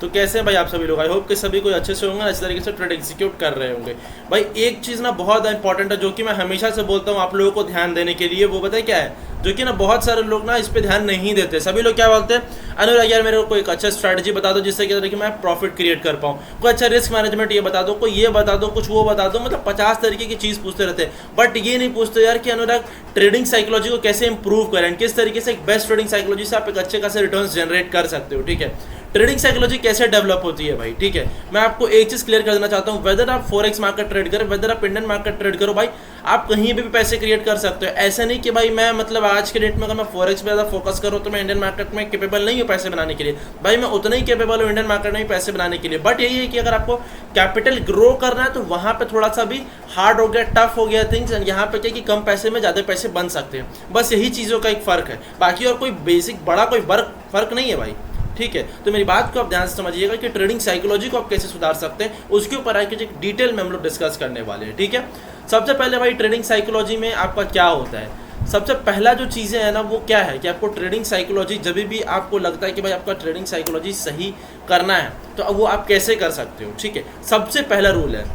तो कैसे हैं भाई आप सभी लोग? आई होप कि सभी कोई अच्छे से होंगे, अच्छे तरीके से ट्रेड एग्जीक्यूट कर रहे होंगे। भाई एक चीज़ ना बहुत इंपॉर्टेंट है जो कि मैं हमेशा से बोलता हूँ आप लोगों को ध्यान देने के लिए, वो पता है क्या है? जो कि ना बहुत सारे लोग ना इस पर ध्यान नहीं देते। सभी लोग क्या बोलते हैं, अनुराग यार मेरे को कोई एक अच्छा स्ट्रैटेजी बता दो जिससे कि मैं प्रॉफिट क्रिएट कर पाऊँ, कोई अच्छा रिस्क मैनेजमेंट ये बता दो, कोई ये बता दो, कुछ वो बता दो, मतलब 50 तरीके की चीज़ पूछते रहते हैं। बट ये नहीं पूछते यार कि अनुराग ट्रेडिंग साइकोलॉजी को कैसे इंप्रूव करें, किस तरीके से एक बेस्ट ट्रेडिंग साइकोलॉजी से आप एक अच्छे खासे रिटर्न्स जनरेट कर सकते हो। ठीक है, ट्रेडिंग साइकोलॉजी कैसे डेवलप होती है भाई। ठीक है, मैं आपको एक चीज़ क्लियर कर देना चाहता हूँ, वेदर आप फॉरेक्स मार्केट ट्रेड करें, वेदर आप इंडियन मार्केट ट्रेड करो, भाई आप कहीं भी पैसे क्रिएट कर सकते हो। ऐसा नहीं कि भाई मैं मतलब आज के डेट में अगर मैं फॉरेक्स पे ज़्यादा फोकस करूँ तो मैं इंडियन मार्केट में कैपेबल नहीं हूँ पैसे बनाने के लिए। भाई मैं उतना ही कैपेबल हूँ इंडियन मार्केट में पैसे बनाने के लिए। बट यही है कि अगर आपको कैपिटल ग्रो करना है तो वहाँ पे थोड़ा सा भी हार्ड हो गया, टफ हो गया थिंग्स, एंड यहाँ पे क्या कि कम पैसे में ज़्यादा पैसे बन सकते हैं। बस यही चीज़ों का एक फ़र्क है, बाकी और कोई बेसिक बड़ा कोई फ़र्क नहीं है भाई। ठीक है, तो मेरी बात को आप ध्यान से समझिएगा कि ट्रेडिंग साइकोलॉजी को आप कैसे सुधार सकते हैं, उसके ऊपर आके एक डिटेल में हम लोग डिस्कस करने वाले हैं। ठीक है, सबसे पहले भाई ट्रेडिंग साइकोलॉजी में आपका क्या होता है। सबसे पहला जो चीज़ें हैं ना वो क्या है कि आपको ट्रेडिंग साइकोलॉजी जब भी आपको लगता है कि भाई आपका ट्रेडिंग साइकोलॉजी सही करना है तो अब वो आप कैसे कर सकते हो। ठीक है, सबसे पहला रूल है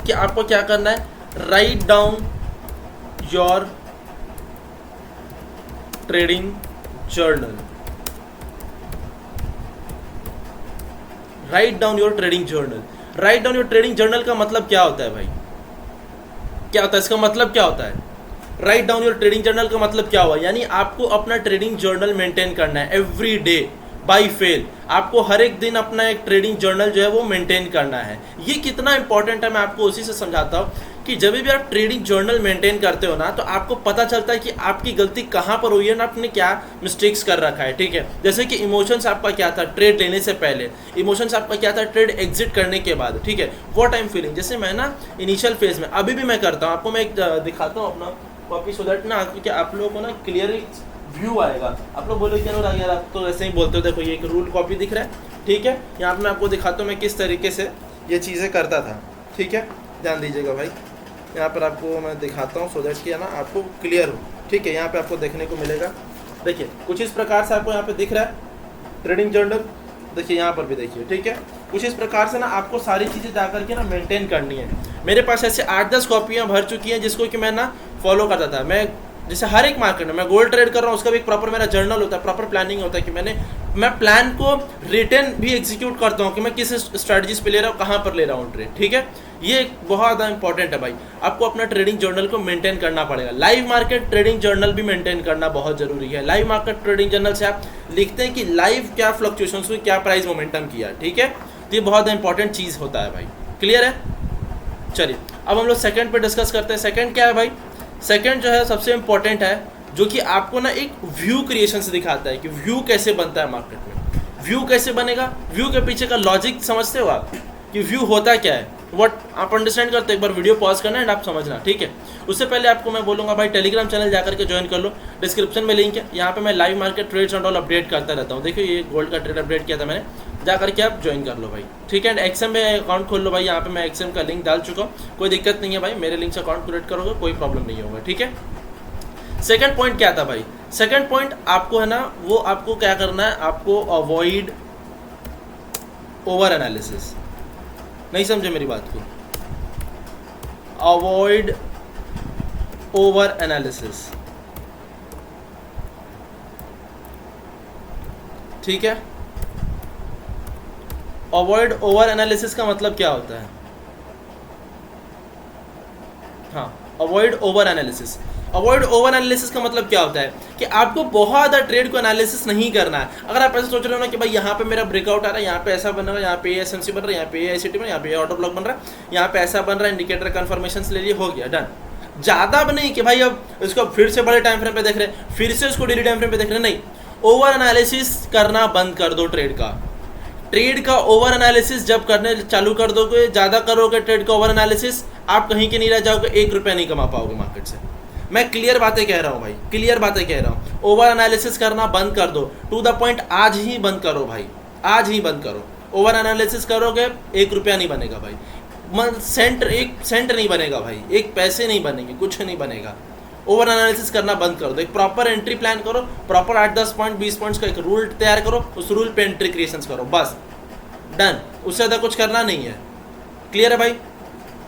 कि आपको क्या करना है, write down your trading journal. Write down your trading journal. Write down your trading journal का मतलब क्या होता है भाई, क्या होता है इसका मतलब क्या होता है? Write down your trading journal का मतलब क्या हुआ, यानी आपको अपना ट्रेडिंग जर्नल मेंटेन करना है एवरी डे बाय फेल। आपको हर एक दिन अपना एक ट्रेडिंग जर्नल जो है वो मेंटेन करना है। ये कितना इंपॉर्टेंट है मैं आपको उसी से समझाता हूँ कि जब भी आप ट्रेडिंग जर्नल मेंटेन करते हो ना तो आपको पता चलता है कि आपकी गलती कहाँ पर हुई है ना, आपने क्या मिस्टेक्स कर रखा है। ठीक है, जैसे कि इमोशंस आपका क्या था ट्रेड लेने से पहले, इमोशंस आपका क्या था ट्रेड एग्जिट करने के बाद। ठीक है, व्हाट आई एम फीलिंग, जैसे मैं ना इनिशियल फेज में अभी भी मैं करता हूँ, आपको मैं एक दिखाता हूँ अपना कॉपी सो दैट ना कि आप लोगों को ना क्लियर व्यू आएगा। आप लोग बोलो क्या यार आप तो ऐसे ही बोलते हो। देखो ये एक रूल कॉपी दिख रहा है, ठीक है, यहाँ पे मैं आपको दिखाता हूँ मैं किस तरीके से ये चीज़ें करता था। ठीक है, ध्यान दीजिएगा भाई, यहाँ पर आपको मैं दिखाता हूँ सो दैट कि है ना आपको क्लियर हो। ठीक है, यहाँ पे आपको देखने को मिलेगा, देखिए कुछ इस प्रकार से आपको यहाँ पे दिख रहा है ट्रेडिंग जर्नल, देखिए यहाँ पर भी देखिए। ठीक है, कुछ इस प्रकार से ना आपको सारी चीज़ें जा करके ना मेंटेन करनी है। मेरे पास ऐसे 8-10 कॉपियाँ भर चुकी हैं जिसको कि मैं ना फॉलो करता था। मैं जैसे हर एक मार्केट में मैं गोल्ड ट्रेड कर रहा हूँ उसका भी एक प्रॉपर मेरा जर्नल होता है, प्रॉपर प्लानिंग होता है कि मैं प्लान को रिटर्न भी एग्जीक्यूट करता हूँ कि मैं किस स्ट्रैटेजीज पे ले रहा हूँ, कहाँ पर ले रहा हूँ ट्रेड। ठीक है, ये एक बहुत ज़्यादा इंपॉर्टेंट है भाई, आपको अपना ट्रेडिंग जर्नल को मेंटेन करना पड़ेगा। लाइव मार्केट ट्रेडिंग जर्नल भी मेंटेन करना बहुत जरूरी है। लाइव मार्केट ट्रेडिंग जर्नल से आप लिखते हैं कि लाइव क्या फ्लक्चुएशंस हुई, क्या प्राइस मोमेंटम किया। ठीक है, तो ये बहुत इंपॉर्टेंट चीज़ होता है भाई, क्लियर है। चलिए अब हम लोग सेकंड पे डिस्कस करते हैं। सेकंड क्या है भाई, सेकंड जो है सबसे इंपॉर्टेंट है जो कि आपको ना एक व्यू क्रिएशन से दिखाता है कि व्यू कैसे बनता है मार्केट में। व्यू कैसे बनेगा, व्यू के पीछे का लॉजिक समझते हो आप कि व्यू होता क्या है, व्हाट आप अंडरस्टैंड करते हो। एक बार वीडियो पॉज करना एंड आप समझना। ठीक है, उससे पहले आपको मैं बोलूँगा भाई टेलीग्राम चैनल जाकर के ज्वाइन कर लो, डिस्क्रिप्शन में लिंक है। यहाँ पे मैं live market trades and all update करता रहता हूँ। देखिए ये गोल्ड का ट्रेड अपडेट किया था मैंने, जा करके आप ज्वाइन कर लो भाई। ठीक है, एंड एक्सएम में अकाउंट खोल लो भाई, यहाँ पे मैं एक्सएम का लिंक डाल चुका हूँ, कोई दिक्कत नहीं है भाई, मेरे लिंक से अकाउंट क्रिएट करोगे कोई प्रॉब्लम नहीं होगा। ठीक है, सेकंड पॉइंट क्या था भाई, सेकंड पॉइंट आपको है ना वो आपको क्या करना है, आपको अवॉइड ओवर एनालिसिस। नहीं समझे मेरी बात को, अवॉइड ओवर एनालिसिस। ठीक है, अवॉइड ओवर एनालिसिस का मतलब क्या होता है, हाँ avoid over analysis. Avoid over analysis का मतलब क्या होता है कि आपको बहुत ज़्यादा ट्रेड को एनालिसिस नहीं करना है। अगर आप ऐसे सोच रहे हो ना कि भाई यहाँ पे मेरा ब्रेकआउट आ रहा है, यहाँ पे ऐसा बन रहा है, यहाँ पे एसएमसी बन रहा है, यहाँ पे आईसीटी बन रहा है, यहाँ पे ऑटो ब्लॉक बन रहा है, यहाँ पे ऐसा बन रहा है, इंडिकेटर कन्फर्मेशन ले लिए, हो गया डन। ज़्यादा भी नहीं कि भाई अब इसको फिर से बड़े टाइम फ्रेम पे देख रहे हैं, फिर से उसको डेली टाइम फ्रेम पे देख रहे हैं, नहीं, ओवर एनालिसिस करना बंद कर दो। ट्रेड का ओवर एनालिसिस जब करने चालू कर दोगे, ज़्यादा करोगे ट्रेड का ओवर एनालिसिस, आप कहीं के नहीं रह जाओगे, 1 रुपया नहीं कमा पाओगे मार्केट से। मैं क्लियर बातें कह रहा हूँ भाई, क्लियर बातें कह रहा हूँ। ओवर एनालिसिस करना बंद कर दो, टू द पॉइंट आज ही बंद करो भाई, आज ही बंद करो। ओवर एनालिसिस करोगे 1 रुपया नहीं बनेगा भाई, एक सेंट नहीं बनेगा भाई, 1 पैसे नहीं बनेंगे, कुछ नहीं बनेगा। ओवर एनालिसिस करना बंद कर दो, एक प्रॉपर एंट्री प्लान करो, प्रॉपर 8-10 पॉइंट 20 पॉइंट्स का एक रूल तैयार करो, उस रूल पे एंट्री क्रिएशंस करो, बस डन, उससे ज़्यादा कुछ करना नहीं है। क्लियर है भाई,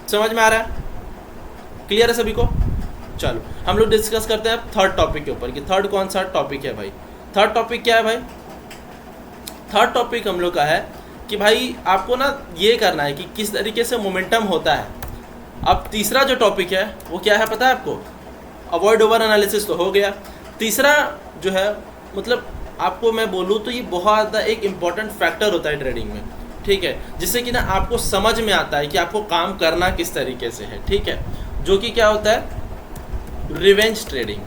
समझ में आ रहा है? क्लियर है सभी को? चलो हम लोग डिस्कस करते हैं थर्ड टॉपिक के ऊपर कि थर्ड कौन सा टॉपिक है भाई। थर्ड टॉपिक क्या है भाई? थर्ड टॉपिक हम लोग का है कि भाई आपको ना ये करना है कि किस तरीके से मोमेंटम होता है। अब तीसरा जो टॉपिक है वो क्या है पता है आपको? अवॉइड ओवर एनालिसिस तो हो गया। तीसरा जो है मतलब आपको मैं बोलूँ तो ये बहुत ज़्यादा एक इम्पॉर्टेंट फैक्टर होता है ट्रेडिंग में, ठीक है, जिससे कि ना आपको समझ में आता है कि आपको काम करना किस तरीके से है, ठीक है, जो कि क्या होता है? Revenge trading.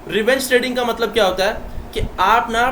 रिवेंज ट्रेडिंग का मतलब क्या होता है कि आप ना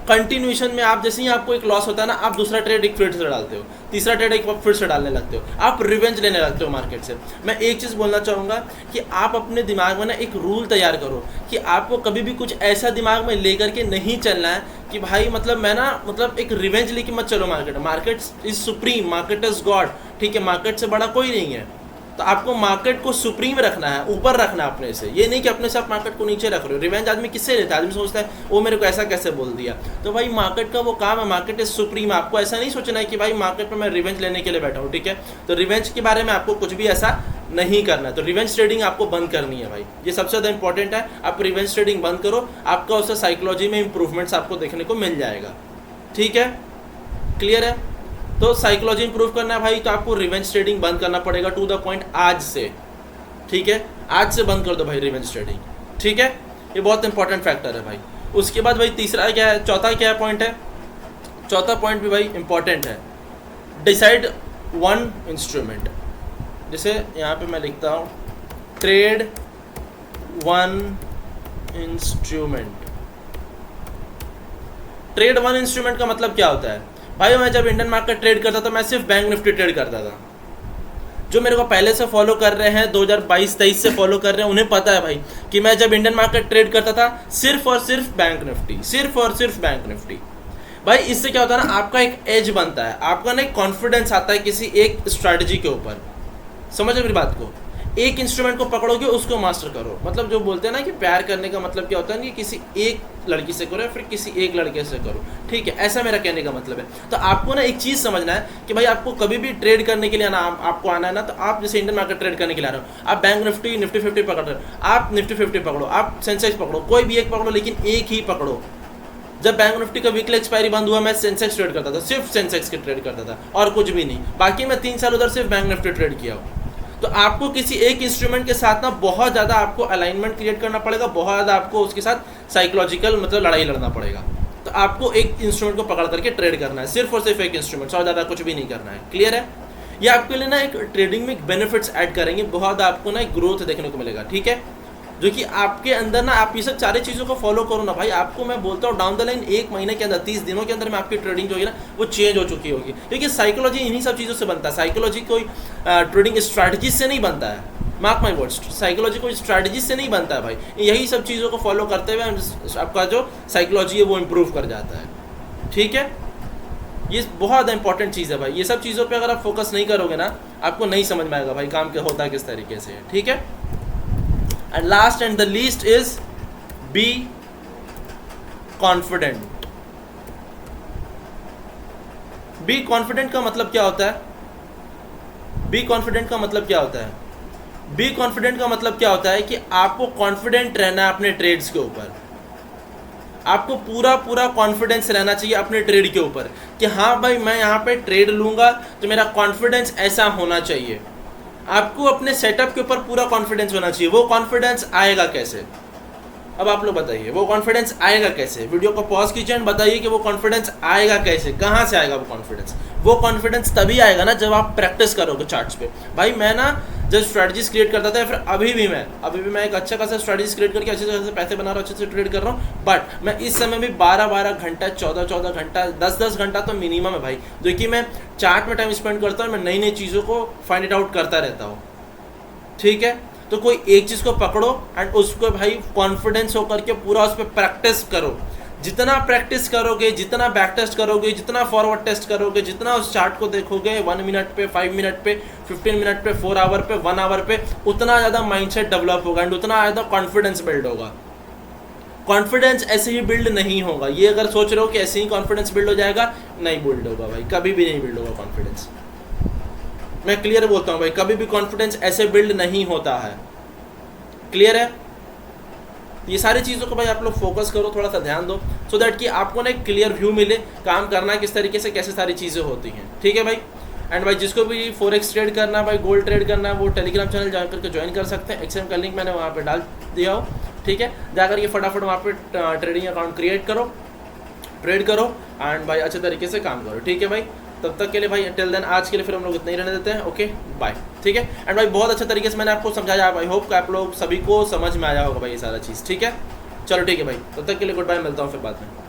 कंटिन्यूएशन में आप जैसे ही आपको एक लॉस होता है ना, आप दूसरा ट्रेड एक फिर से डालते हो, तीसरा ट्रेड एक फिर से डालने लगते हो, आप रिवेंज लेने लगते हो मार्केट से। मैं एक चीज़ बोलना चाहूँगा कि आप अपने दिमाग में ना एक रूल तैयार करो कि आपको कभी भी कुछ ऐसा दिमाग में लेकर के नहीं चलना है कि भाई मतलब मैं ना मतलब एक रिवेंज लेके मत चलो market. Market is supreme, market is God, ठीक है, मार्केट से बड़ा कोई नहीं है। तो आपको मार्केट को सुप्रीम रखना है, ऊपर रखना है अपने से, ये नहीं कि अपने से आप मार्केट को नीचे रख रहे हो। रिवेंज आदमी किससे लेता है? आदमी सोचता है वो मेरे को ऐसा कैसे बोल दिया। तो भाई मार्केट का वो काम है, मार्केट इज सुप्रीम। आपको ऐसा नहीं सोचना है कि भाई मार्केट में मैं रिवेंज लेने के लिए बैठा हूँ, ठीक है। तो रिवेंज के बारे में आपको कुछ भी ऐसा नहीं करना है। तो रिवेंज ट्रेडिंग आपको बंद करनी है भाई, ये सबसे ज़्यादा इंपॉर्टेंट है। आप रिवेंज ट्रेडिंग बंद करो, आपका उससे साइकोलॉजी में इंप्रूवमेंट्स आपको देखने को मिल जाएगा, ठीक है, क्लियर है। तो साइकोलॉजी इंप्रूव करना है भाई, तो आपको रिवेंज ट्रेडिंग बंद करना पड़ेगा टू द पॉइंट आज से, ठीक है, आज से बंद कर दो भाई रिवेंज ट्रेडिंग, ठीक है। ये बहुत इंपॉर्टेंट फैक्टर है भाई। उसके बाद भाई तीसरा क्या है, चौथा क्या पॉइंट है? चौथा पॉइंट भी भाई इंपॉर्टेंट है, डिसाइड वन इंस्ट्रूमेंट। जैसे यहाँ पे मैं लिखता हूँ trade one instrument. Trade one instrument का मतलब क्या होता है भाई? मैं जब इंडियन मार्केट ट्रेड करता था मैं सिर्फ बैंक निफ्टी ट्रेड करता था। जो मेरे को पहले से फॉलो कर रहे हैं, 2022-23 से फॉलो कर रहे हैं, उन्हें पता है भाई कि मैं जब इंडियन मार्केट ट्रेड करता था सिर्फ और सिर्फ बैंक निफ्टी, सिर्फ और सिर्फ बैंक निफ्टी। भाई इससे क्या होता है ना, आपका एक एज बनता है, आपका ना एक कॉन्फिडेंस आता है किसी एक स्ट्रैटेजी के ऊपर। समझो मेरी बात को, एक इंस्ट्रूमेंट को पकड़ोगे उसको मास्टर करो। मतलब जो बोलते हैं ना कि प्यार करने का मतलब क्या होता है कि किसी एक लड़की से करो या फिर किसी एक लड़के से करो, ठीक है, ऐसा मेरा कहने का मतलब है। तो आपको ना एक चीज़ समझना है कि भाई आपको कभी भी ट्रेड करने के लिए आपको आना है ना, तो आप जैसे इंडियन मार्केट ट्रेड करने के लिए आ रहे हो, आप बैंक निफ्टी, निफ्टी 50 पकड़ रहे हो, आप निफ्टी 50 पकड़ो, आप सेंसेक्स पकड़ो, कोई भी एक पकड़ो, लेकिन एक ही पकड़ो। जब बैंक निफ्टी का वीकली एक्सपायरी बंद हुआ, मैं सेंसेक्स ट्रेड करता था, सिर्फ सेंसेक्स के ट्रेड करता था और कुछ भी नहीं। बाकी मैं 3 साल उधर सिर्फ बैंक निफ्टी ट्रेड किया हूँ। तो आपको किसी एक इंस्ट्रूमेंट के साथ ना बहुत ज़्यादा आपको अलाइनमेंट क्रिएट करना पड़ेगा, बहुत ज़्यादा आपको उसके साथ साइकोलॉजिकल मतलब लड़ाई लड़ना पड़ेगा। तो आपको एक इंस्ट्रूमेंट को पकड़ करके ट्रेड करना है, सिर्फ और सिर्फ एक इंस्ट्रूमेंट, और ज़्यादा कुछ भी नहीं करना है। क्लियर है? ये आपके लिए ना एक ट्रेडिंग में बेनिफिट्स ऐड करेंगे, बहुत आपको ना एक ग्रोथ देखने को मिलेगा, ठीक है, जो कि आपके अंदर ना आप ये सब सारी चीज़ों को फॉलो करो ना भाई, आपको मैं बोलता हूँ डाउन द लाइन 1 महीने के अंदर, 30 दिनों के अंदर में आपकी ट्रेडिंग जो होगी ना वो चेंज हो चुकी होगी। क्योंकि साइकोलॉजी इन्हीं सब चीज़ों से बनता है। साइकोलॉजी कोई ट्रेडिंग स्ट्रैटेजी से नहीं बनता है, मार्क माई वर्ड्स, साइकोलॉजी कोई स्ट्रैटेजी से नहीं बनता है भाई। यही सब चीज़ों को फॉलो करते हुए आपका जो साइकोलॉजी है वो इम्प्रूव कर जाता है, ठीक है। ये बहुत इंपॉर्टेंट चीज़ है भाई, ये सब चीज़ों पे अगर आप फोकस नहीं करोगे ना आपको नहीं समझ में आएगा भाई काम क्या होता है किस तरीके से, ठीक है। And last and the least is be confident. Be confident का मतलब क्या होता है? बी कॉन्फिडेंट का मतलब क्या होता है? बी कॉन्फिडेंट का मतलब क्या होता है कि आपको कॉन्फिडेंट रहना है अपने ट्रेड्स के ऊपर। आपको पूरा पूरा कॉन्फिडेंस रहना चाहिए अपने ट्रेड के ऊपर कि हाँ भाई मैं यहाँ पे ट्रेड लूँगा तो मेरा कॉन्फिडेंस ऐसा होना चाहिए। आपको अपने सेटअप के ऊपर पूरा कॉन्फिडेंस होना चाहिए। वो कॉन्फिडेंस आएगा कैसे? अब आप लोग बताइए वो कॉन्फिडेंस आएगा कैसे? वीडियो को पॉज कीजिए एंड बताइए कि वो कॉन्फिडेंस आएगा कैसे, कहाँ से आएगा वो कॉन्फिडेंस? वो कॉन्फिडेंस तभी आएगा ना जब आप प्रैक्टिस करोगे चार्ट्स पे। भाई मैं ना जब स्ट्रैटेजीज क्रिएट करता था, फिर अभी भी मैं एक अच्छा खासा स्ट्रैटेजीज क्रिएट करके अच्छे से पैसे बना रहा हूँ, अच्छे से ट्रेड कर रहा हूँ। बट मैं इस समय भी 12-12 घंटा, 14-14 घंटा, 10-10 घंटा तो मिनिमम है भाई, जो कि मैं चार्ट में टाइम स्पेंड करता हूँ। मैं नई नई चीज़ों को फाइंड इट आउट करता रहता हूँ, ठीक है। तो कोई एक चीज़ को पकड़ो एंड उसको भाई कॉन्फिडेंस होकर के पूरा उस पर प्रैक्टिस करो। जितना प्रैक्टिस करोगे, जितना बैक टेस्ट करोगे, जितना फॉरवर्ड टेस्ट करोगे, जितना उस चार्ट को देखोगे 1 मिनट पे, 5 मिनट पे, 15 मिनट पे, 4 आवर पे, 1 आवर पे, उतना ज़्यादा माइंडसेट डेवलप होगा एंड उतना ज़्यादा कॉन्फिडेंस बिल्ड होगा। कॉन्फिडेंस ऐसे ही बिल्ड नहीं होगा। ये अगर सोच रहे हो कि ऐसे ही कॉन्फिडेंस बिल्ड हो जाएगा, नहीं बिल्ड होगा भाई, कभी भी नहीं बिल्ड होगा कॉन्फिडेंस। मैं क्लियर बोलता हूँ भाई, कभी भी कॉन्फिडेंस ऐसे बिल्ड नहीं होता है। क्लियर है? ये सारी चीज़ों को भाई आप लोग फोकस करो, थोड़ा सा ध्यान दो, सो दैट कि आपको ना एक क्लियर व्यू मिले काम करना किस तरीके से, कैसे सारी चीज़ें होती हैं। ठीक है भाई। एंड भाई जिसको भी फॉरेक्स ट्रेड करना है भाई, गोल्ड ट्रेड करना है, वो टेलीग्राम चैनल जा करके ज्वाइन कर सकते हैं। एक्सएम का लिंक मैंने वहाँ पे डाल दिया हो, ठीक है। जाकर ये फटाफट वहाँ पे ट्रेडिंग अकाउंट क्रिएट करो, ट्रेड करो एंड भाई अच्छे तरीके से काम करो। ठीक है भाई, तब तक के लिए भाई टिल देन आज के लिए फिर हम लोग इतना ही रहने देते हैं। Okay bye. ठीक है। एंड भाई बहुत अच्छे तरीके से मैंने आपको समझाया, आई होप कि आप लोग सभी को समझ में आया होगा भाई ये सारा चीज़। ठीक है, चलो ठीक है भाई, तब तक के लिए गुड बाय, मिलता हूँ फिर बाद में।